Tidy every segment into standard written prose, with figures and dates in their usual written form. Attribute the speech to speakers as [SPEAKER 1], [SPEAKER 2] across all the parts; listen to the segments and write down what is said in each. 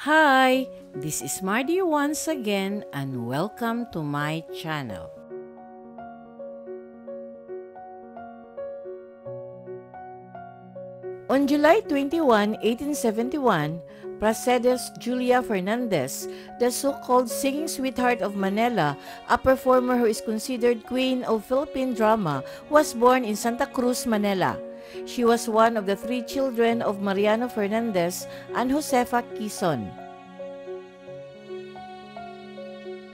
[SPEAKER 1] Hi, this is Mardy once again and welcome to my channel. On July 21, 1871, Pracedes Julia Fernandez, the so-called singing sweetheart of Manila, a performer who is considered queen of Philippine drama, was born in Santa Cruz, Manila. She was one of the three children of Mariano Fernandez and Josefa Quizon.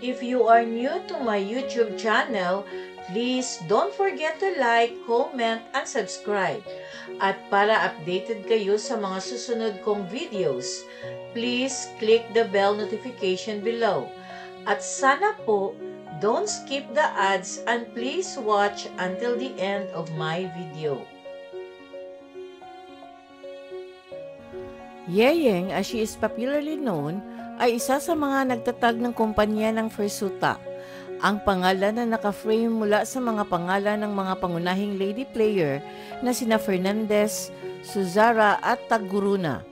[SPEAKER 1] If you are new to my YouTube channel, please don't forget to like, comment, and subscribe. At para updated kayo sa mga susunod kong videos, please click the bell notification below. At sana po, don't skip the ads and please watch until the end of my video. Yeyeng, as she is popularly known, ay isa sa mga nagtatag ng kumpanya ng Fersuta. Ang pangalan na naka-frame mula sa mga pangalan ng mga pangunahing lady player na sina Fernandez, Suzara at Taguruna.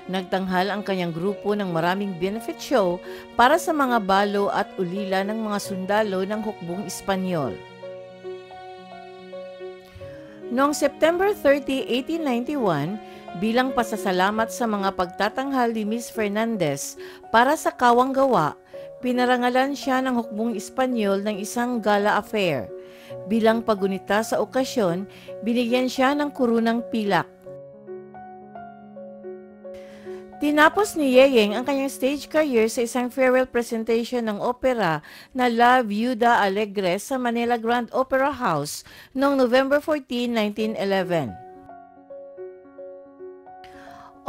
[SPEAKER 1] Nagtanghal ang kanyang grupo ng maraming benefit show para sa mga balo at ulila ng mga sundalo ng hukbong Espanyol. Noong September 30, 1891, bilang pasasalamat sa mga pagtatanghal ni Miss Fernandez para sa kawang gawa, pinarangalan siya ng hukbong Espanyol ng isang gala affair. Bilang pagunita sa okasyon, binigyan siya ng kurunang pilak. Tinapos ni Yeyeng ang kanyang stage career sa isang farewell presentation ng opera na La Viuda Alegre sa Manila Grand Opera House noong November 14, 1911.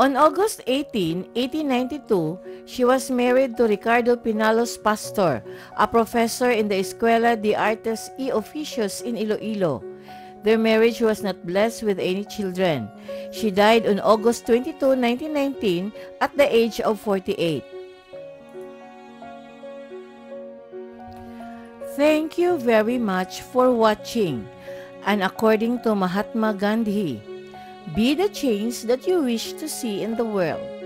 [SPEAKER 1] On August 18, 1892, she was married to Ricardo Pinalos Pastor, a professor in the Escuela de Artes y Oficios in Iloilo. Their marriage was not blessed with any children. She died on August 22, 1919 at the age of 48. Thank you very much for watching. And according to Mahatma Gandhi, be the change that you wish to see in the world.